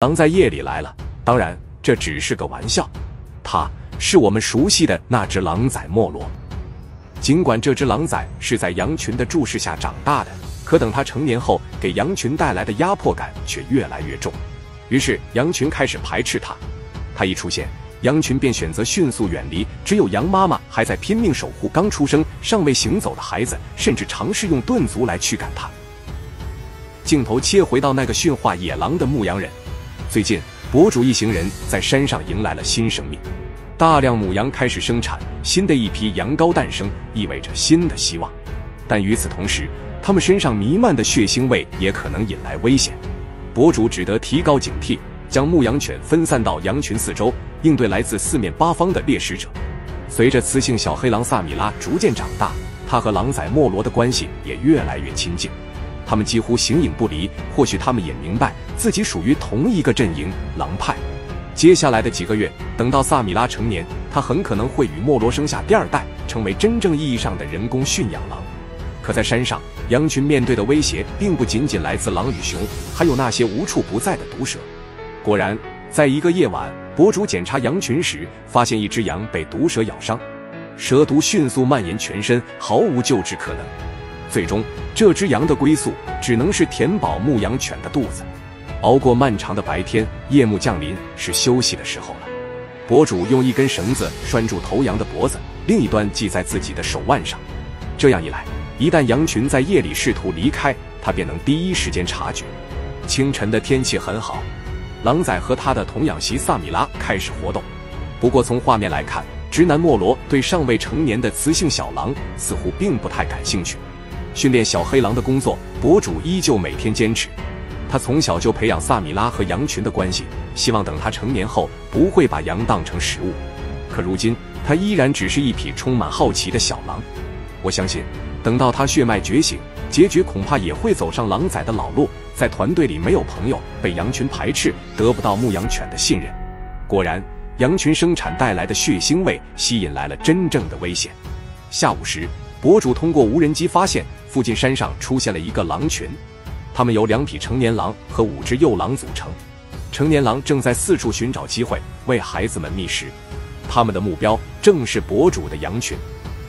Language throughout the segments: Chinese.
狼在夜里来了，当然这只是个玩笑，他是我们熟悉的那只狼崽莫罗。尽管这只狼崽是在羊群的注视下长大的，可等他成年后，给羊群带来的压迫感却越来越重。于是羊群开始排斥他，他一出现，羊群便选择迅速远离，只有羊妈妈还在拼命守护刚出生、尚未行走的孩子，甚至尝试用顿足来驱赶他。镜头切回到那个驯化野狼的牧羊人。最近，博主一行人在山上迎来了新生命，大量母羊开始生产，新的一批羊羔诞生，意味着新的希望。但与此同时，它们身上弥漫的血腥味也可能引来危险。博主只得提高警惕，将牧羊犬分散到羊群四周，应对来自四面八方的猎食者。随着雌性小黑狼萨米拉逐渐长大，它和狼崽莫罗的关系也越来越亲近。他们几乎形影不离，或许他们也明白自己属于同一个阵营——狼派。接下来的几个月，等到萨米拉成年，他很可能会与莫罗生下第二代，成为真正意义上的人工驯养狼。可在山上，羊群面对的威胁并不仅仅来自狼与熊，还有那些无处不在的毒蛇。果然，在一个夜晚，博主检查羊群时，发现一只羊被毒蛇咬伤，蛇毒迅速蔓延全身，毫无救治可能。最终，这只羊的归宿只能是填饱牧羊犬的肚子。熬过漫长的白天，夜幕降临，是休息的时候了。博主用一根绳子拴住头羊的脖子，另一端系在自己的手腕上。这样一来，一旦羊群在夜里试图离开，他便能第一时间察觉。清晨的天气很好，狼崽和他的童养媳萨米拉开始活动。不过从画面来看，直男莫罗对尚未成年的雌性小狼似乎并不太感兴趣。训练小黑狼的工作，博主依旧每天坚持。他从小就培养萨米拉和羊群的关系，希望等他成年后不会把羊当成食物。可如今，他依然只是一匹充满好奇的小狼。我相信，等到他血脉觉醒，结局恐怕也会走上狼崽的老路，在团队里没有朋友，被羊群排斥，得不到牧羊犬的信任。果然，羊群生产带来的血腥味吸引来了真正的危险。下午时，博主通过无人机发现附近山上出现了一个狼群，它们由2匹成年狼和5只幼狼组成。成年狼正在四处寻找机会为孩子们觅食，他们的目标正是博主的羊群。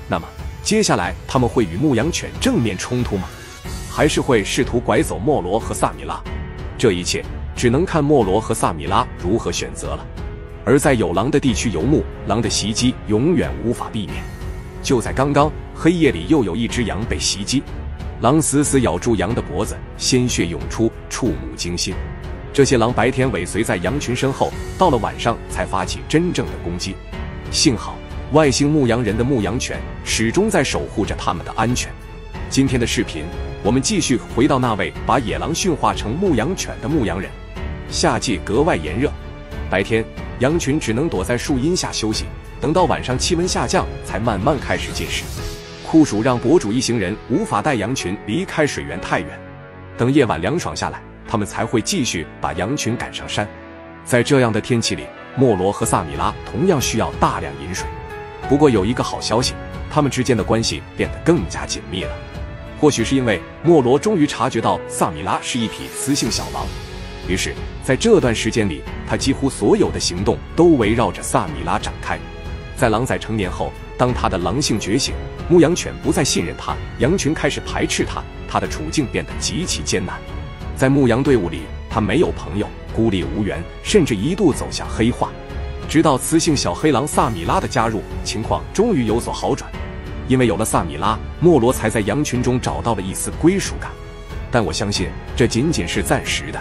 那么接下来他们会与牧羊犬正面冲突吗？还是会试图拐走莫罗和萨米拉？这一切只能看莫罗和萨米拉如何选择了。而在有狼的地区游牧，狼的袭击永远无法避免。就在刚刚，黑夜里又有一只羊被袭击，狼死死咬住羊的脖子，鲜血涌出，触目惊心。这些狼白天尾随在羊群身后，到了晚上才发起真正的攻击。幸好，外星牧羊人的牧羊犬始终在守护着他们的安全。今天的视频，我们继续回到那位把野狼驯化成牧羊犬的牧羊人。夏季格外炎热，白天羊群只能躲在树荫下休息，等到晚上气温下降，才慢慢开始进食。酷暑让博主一行人无法带羊群离开水源太远，等夜晚凉爽下来，他们才会继续把羊群赶上山。在这样的天气里，莫罗和萨米拉同样需要大量饮水。不过有一个好消息，他们之间的关系变得更加紧密了。或许是因为莫罗终于察觉到萨米拉是一匹雌性小狼，于是在这段时间里，他几乎所有的行动都围绕着萨米拉展开。在狼崽成年后，当他的狼性觉醒，牧羊犬不再信任他，羊群开始排斥他，他的处境变得极其艰难。在牧羊队伍里，他没有朋友，孤立无援，甚至一度走向黑化。直到雌性小黑狼萨米拉的加入，情况终于有所好转。因为有了萨米拉，莫罗才在羊群中找到了一丝归属感。但我相信，这仅仅是暂时的。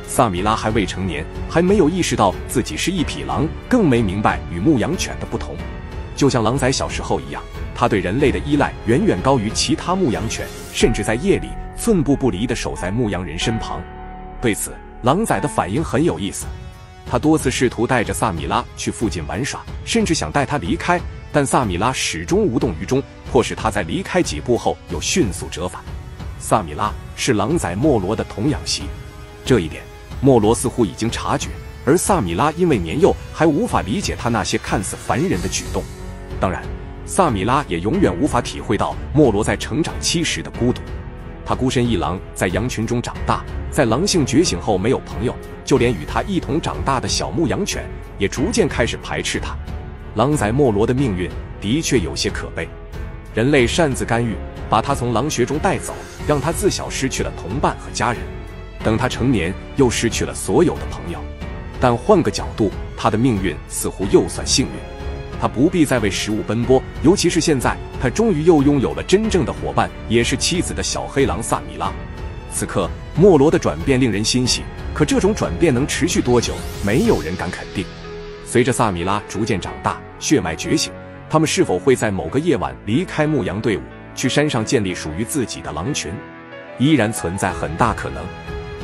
萨米拉还未成年，还没有意识到自己是一匹狼，更没明白与牧羊犬的不同。就像狼崽小时候一样，他对人类的依赖远远高于其他牧羊犬，甚至在夜里寸步不离地守在牧羊人身旁。对此，狼崽的反应很有意思。他多次试图带着萨米拉去附近玩耍，甚至想带他离开，但萨米拉始终无动于衷，迫使他在离开几步后又迅速折返。萨米拉是狼崽莫罗的童养媳，这一点莫罗似乎已经察觉，而萨米拉因为年幼，还无法理解他那些看似烦人的举动。当然，萨米拉也永远无法体会到莫罗在成长期时的孤独。他孤身一狼在羊群中长大，在狼性觉醒后没有朋友，就连与他一同长大的小牧羊犬也逐渐开始排斥他。狼崽莫罗的命运的确有些可悲，人类擅自干预，把他从狼穴中带走，让他自小失去了同伴和家人。等他成年，又失去了所有的朋友。但换个角度，他的命运似乎又算幸运。他不必再为食物奔波，尤其是现在，他终于又拥有了真正的伙伴，也是妻子的小黑狼萨米拉。此刻，莫罗的转变令人欣喜，可这种转变能持续多久，没有人敢肯定。随着萨米拉逐渐长大，血脉觉醒，他们是否会在某个夜晚离开牧羊队伍，去山上建立属于自己的狼群，依然存在很大可能。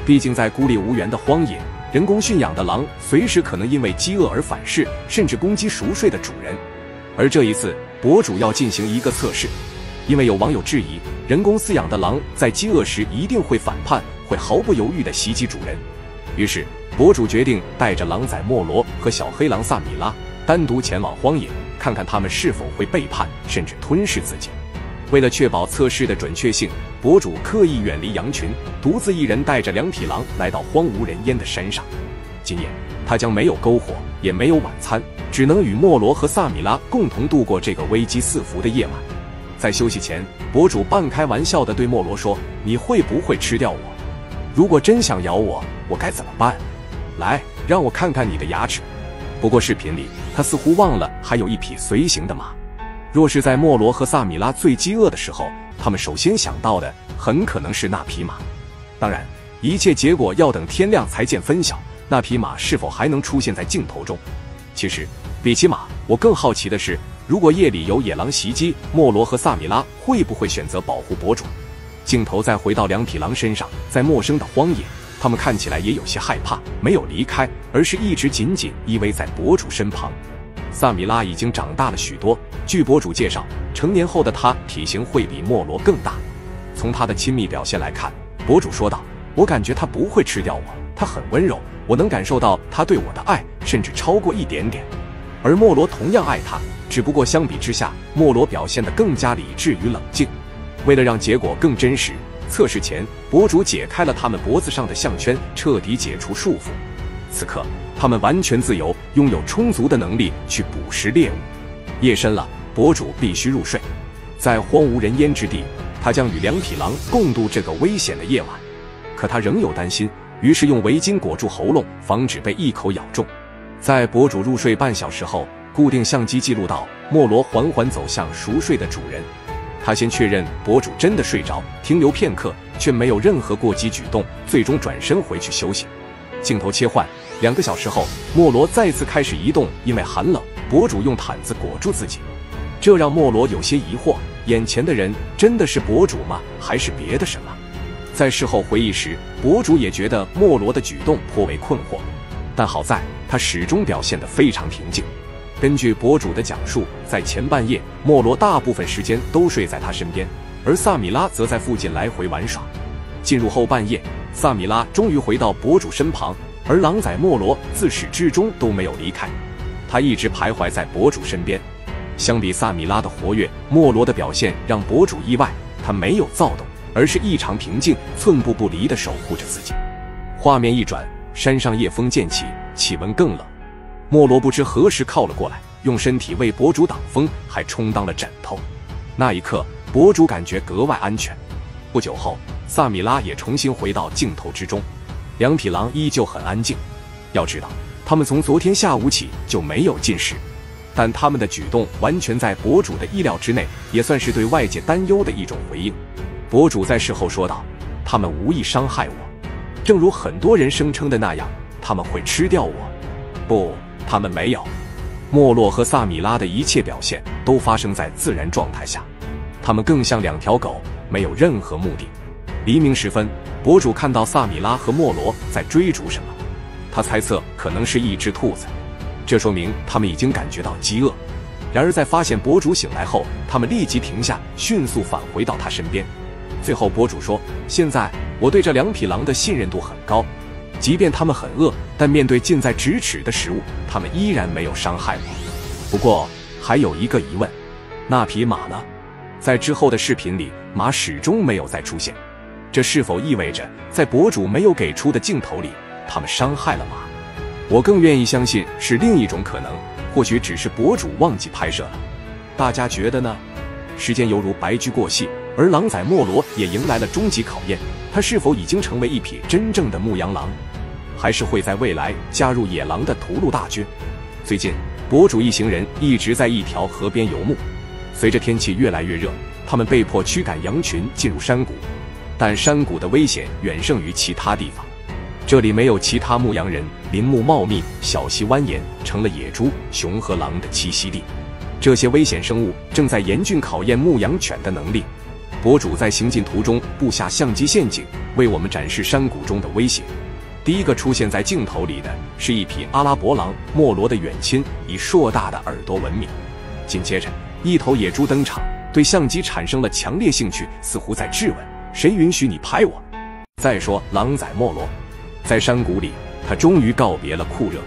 毕竟在孤立无援的荒野，人工驯养的狼随时可能因为饥饿而反噬，甚至攻击熟睡的主人。而这一次，博主要进行一个测试，因为有网友质疑，人工饲养的狼在饥饿时一定会反叛，会毫不犹豫地袭击主人。于是，博主决定带着狼崽莫罗和小黑狼萨米拉单独前往荒野，看看他们是否会背叛，甚至吞噬自己。为了确保测试的准确性，博主刻意远离羊群，独自一人带着2匹狼来到荒无人烟的山上。今夜，他将没有篝火，也没有晚餐，只能与莫罗和萨米拉共同度过这个危机四伏的夜晚。在休息前，博主半开玩笑地对莫罗说：“你会不会吃掉我？如果真想咬我，我该怎么办？来，让我看看你的牙齿。”不过视频里，他似乎忘了还有一匹随行的马。若是在莫罗和萨米拉最饥饿的时候，他们首先想到的很可能是那匹马。当然，一切结果要等天亮才见分晓，那匹马是否还能出现在镜头中。其实，比起马，我更好奇的是，如果夜里有野狼袭击，莫罗和萨米拉会不会选择保护博主？镜头再回到2匹狼身上，在陌生的荒野，他们看起来也有些害怕，没有离开，而是一直紧紧依偎在博主身旁。萨米拉已经长大了许多，据博主介绍，成年后的他体型会比莫罗更大。从他的亲密表现来看，博主说道：“我感觉他不会吃掉我，他很温柔，我能感受到他对我的爱，甚至超过一点点。而莫罗同样爱他，只不过相比之下，莫罗表现得更加理智与冷静。”为了让结果更真实，测试前，博主解开了他们脖子上的项圈，彻底解除束缚。此刻，他们完全自由，拥有充足的能力去捕食猎物。夜深了，博主必须入睡。在荒无人烟之地，他将与2匹狼共度这个危险的夜晚。可他仍有担心，于是用围巾裹住喉咙，防止被一口咬中。在博主入睡半小时后，固定相机记录到莫罗缓缓走向熟睡的主人。他先确认博主真的睡着，停留片刻，却没有任何过激举动，最终转身回去休息。镜头切换，2个小时后，莫罗再次开始移动，因为寒冷，博主用毯子裹住自己，这让莫罗有些疑惑：眼前的人真的是博主吗？还是别的什么？在事后回忆时，博主也觉得莫罗的举动颇为困惑，但好在他始终表现得非常平静。根据博主的讲述，在前半夜，莫罗大部分时间都睡在他身边，而萨米拉则在附近来回玩耍。进入后半夜，萨米拉终于回到博主身旁，而狼崽莫罗自始至终都没有离开，他一直徘徊在博主身边。相比萨米拉的活跃，莫罗的表现让博主意外，他没有躁动，而是异常平静，寸步不离地守护着自己。画面一转，山上夜风渐起，气温更冷。莫罗不知何时靠了过来，用身体为博主挡风，还充当了枕头。那一刻，博主感觉格外安全。不久后，萨米拉也重新回到镜头之中，2匹狼依旧很安静。要知道，他们从昨天下午起就没有进食，但他们的举动完全在博主的意料之内，也算是对外界担忧的一种回应。博主在事后说道：“他们无意伤害我，正如很多人声称的那样，他们会吃掉我。不，他们没有。”莫洛和萨米拉的一切表现都发生在自然状态下，他们更像2条狗，没有任何目的。黎明时分，博主看到萨米拉和莫罗在追逐什么，他猜测可能是一只兔子，这说明他们已经感觉到饥饿。然而在发现博主醒来后，他们立即停下，迅速返回到他身边。最后博主说：“现在我对这2匹狼的信任度很高，即便他们很饿，但面对近在咫尺的食物，他们依然没有伤害我。不过还有一个疑问，那匹马呢？”在之后的视频里，马始终没有再出现。这是否意味着在博主没有给出的镜头里，他们伤害了马？我更愿意相信是另一种可能，或许只是博主忘记拍摄了。大家觉得呢？时间犹如白驹过隙，而狼仔莫罗也迎来了终极考验，他是否已经成为一匹真正的牧羊狼，还是会在未来加入野狼的屠戮大军？最近，博主一行人一直在一条河边游牧，随着天气越来越热，他们被迫驱赶羊群进入山谷，但山谷的危险远胜于其他地方。这里没有其他牧羊人，林木茂密，小溪蜿蜒，成了野猪、熊和狼的栖息地。这些危险生物正在严峻考验牧羊犬的能力。博主在行进途中布下相机陷阱，为我们展示山谷中的威胁。第一个出现在镜头里的是一匹阿拉伯狼莫罗的远亲，以硕大的耳朵闻名。紧接着，一头野猪登场，对相机产生了强烈兴趣，似乎在质问：谁允许你拍我？再说狼仔莫罗，在山谷里，他终于告别了酷热。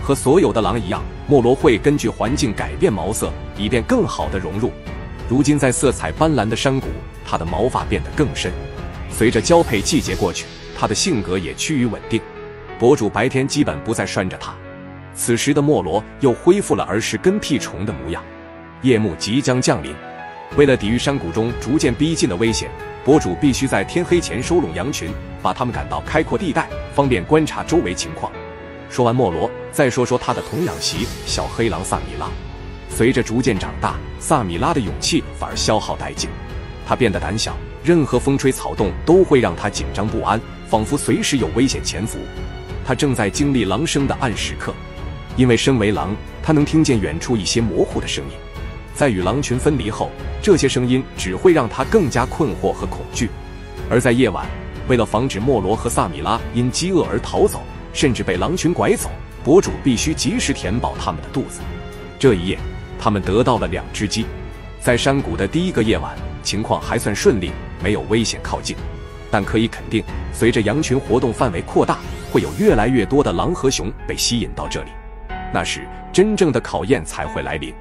和所有的狼一样，莫罗会根据环境改变毛色，以便更好地融入。如今在色彩斑斓的山谷，他的毛发变得更深。随着交配季节过去，他的性格也趋于稳定。博主白天基本不再拴着他，此时的莫罗又恢复了儿时跟屁虫的模样。夜幕即将降临，为了抵御山谷中逐渐逼近的危险，博主必须在天黑前收拢羊群，把他们赶到开阔地带，方便观察周围情况。说完莫罗，再说说他的童养媳小黑狼萨米拉。随着逐渐长大，萨米拉的勇气反而消耗殆尽，他变得胆小，任何风吹草动都会让他紧张不安，仿佛随时有危险潜伏。他正在经历狼生的暗时刻，因为身为狼，他能听见远处一些模糊的声音。在与狼群分离后，这些声音只会让他更加困惑和恐惧。而在夜晚，为了防止莫罗和萨米拉因饥饿而逃走，甚至被狼群拐走，博主必须及时填饱他们的肚子。这一夜，他们得到了2只鸡。在山谷的第一个夜晚，情况还算顺利，没有危险靠近。但可以肯定，随着羊群活动范围扩大，会有越来越多的狼和熊被吸引到这里。那时，真正的考验才会来临。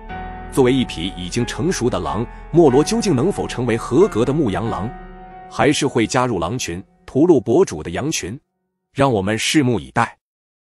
作为一匹已经成熟的狼，莫罗究竟能否成为合格的牧羊狼，还是会加入狼群，屠戮博主的羊群？让我们拭目以待。